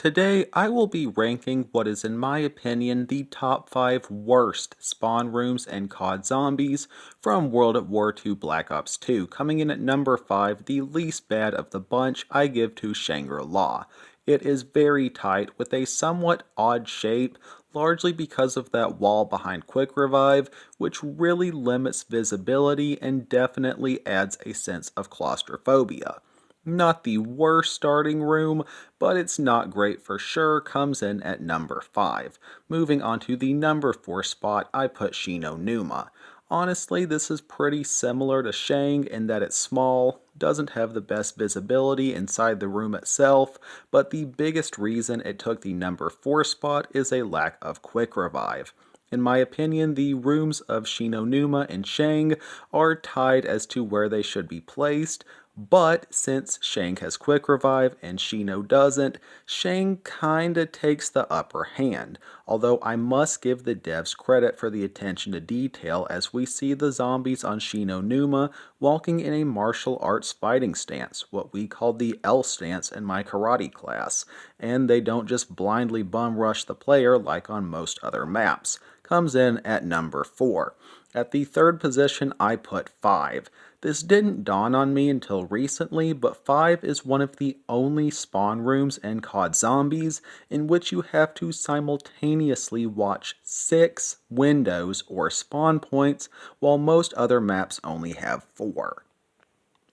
Today, I will be ranking what is, in my opinion, the top 5 worst spawn rooms and COD zombies from World at War II Black Ops 2. Coming in at number 5, the least bad of the bunch, I give to Shangri-La. It is very tight with a somewhat odd shape, largely because of that wall behind Quick Revive, which really limits visibility and definitely adds a sense of claustrophobia. Not the worst starting room, but it's not great for sure, comes in at number 5. Moving on to the number 4 spot, I put Shi-No Numa. Honestly, this is pretty similar to Shang in that it's small, doesn't have the best visibility inside the room itself, but the biggest reason it took the number 4 spot is a lack of quick revive. In my opinion, the rooms of Shi-No Numa and Shang are tied as to where they should be placed, but since Shang has quick revive and Shi-No doesn't, Shang kinda takes the upper hand, although I must give the devs credit for the attention to detail as we see the zombies on Shi-No Numa walking in a martial arts fighting stance, what we call the L stance in my karate class, and they don't just blindly bum rush the player like on most other maps. Comes in at number 4. At the third position, I put 5. This didn't dawn on me until recently, but 5 is one of the only spawn rooms in COD Zombies in which you have to simultaneously watch 6 windows or spawn points, while most other maps only have 4.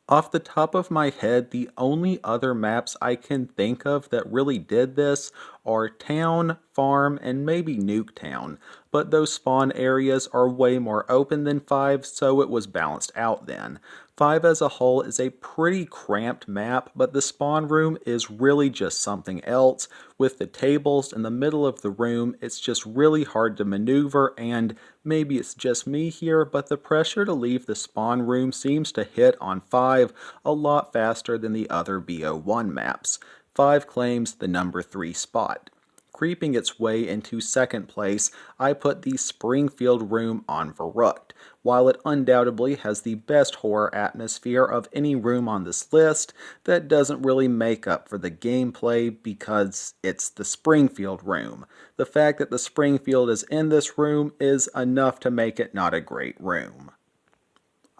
Off the top of my head, the only other maps I can think of that really did this are Town, Farm, and maybe Nuketown, but those spawn areas are way more open than 5, so it was balanced out then. 5 as a whole is a pretty cramped map, but the spawn room is really just something else. With the tables in the middle of the room, it's just really hard to maneuver, and maybe it's just me here, but the pressure to leave the spawn room seems to hit on 5 a lot faster than the other BO1 maps. 5 claims the number 3 spot. Creeping its way into second place, I put the Springfield room on Verruckt. While it undoubtedly has the best horror atmosphere of any room on this list, that doesn't really make up for the gameplay because it's the Springfield room. The fact that the Springfield is in this room is enough to make it not a great room.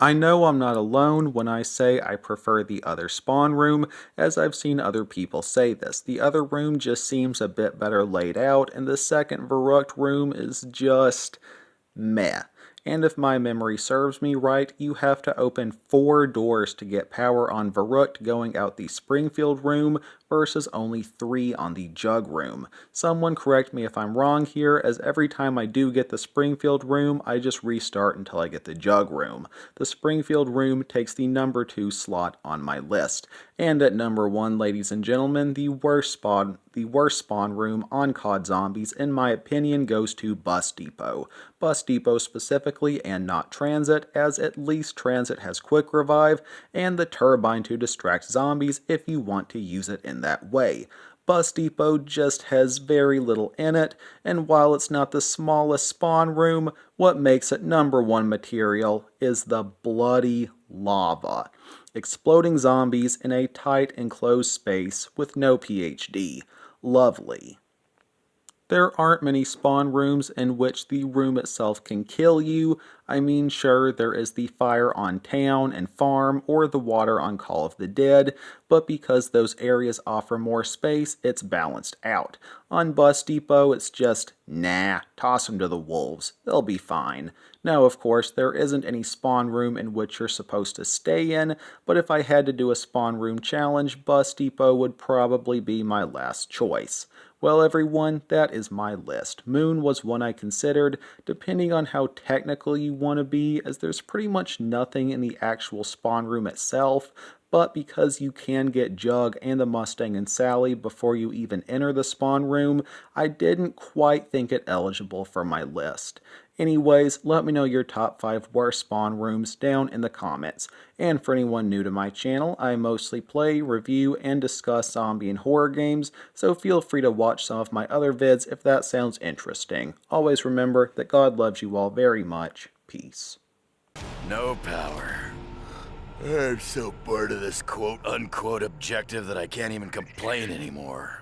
I know I'm not alone when I say I prefer the other spawn room, as I've seen other people say this. The other room just seems a bit better laid out, and the second Verruckt room is just meh. And if my memory serves me right, you have to open 4 doors to get power on Verruckt going out the Springfield room versus only 3 on the Jug room. Someone correct me if I'm wrong here, as every time I do get the Springfield room, I just restart until I get the Jug room. The Springfield room takes the number 2 slot on my list. And at number 1, ladies and gentlemen, the worst spawn room on COD Zombies, in my opinion, goes to Bus Depot. Bus Depot specifically, and not Transit, as at least Transit has quick revive and the turbine to distract zombies if you want to use it in that way. Bus Depot just has very little in it, and while it's not the smallest spawn room, what makes it number 1 material is the bloody lava. Exploding zombies in a tight enclosed space with no PhD. Lovely. There aren't many spawn rooms in which the room itself can kill you. I mean, sure, there is the fire on Town and Farm or the water on Call of the Dead, but because those areas offer more space, it's balanced out. On Bus Depot, it's just, nah, toss them to the wolves. They'll be fine. Now, of course, there isn't any spawn room in which you're supposed to stay in, but if I had to do a spawn room challenge, Bus Depot would probably be my last choice. Well, everyone, that is my list. Moon was one I considered, depending on how technical you want to be, as there's pretty much nothing in the actual spawn room itself, but because you can get Jug and the Mustang and Sally before you even enter the spawn room, I didn't quite think it eligible for my list. Anyways, let me know your top 5 worst spawn rooms down in the comments. And for anyone new to my channel, I mostly play, review, and discuss zombie and horror games, so feel free to watch some of my other vids if that sounds interesting. Always remember that God loves you all very much. Peace. No power. I'm so bored of this quote-unquote objective that I can't even complain anymore.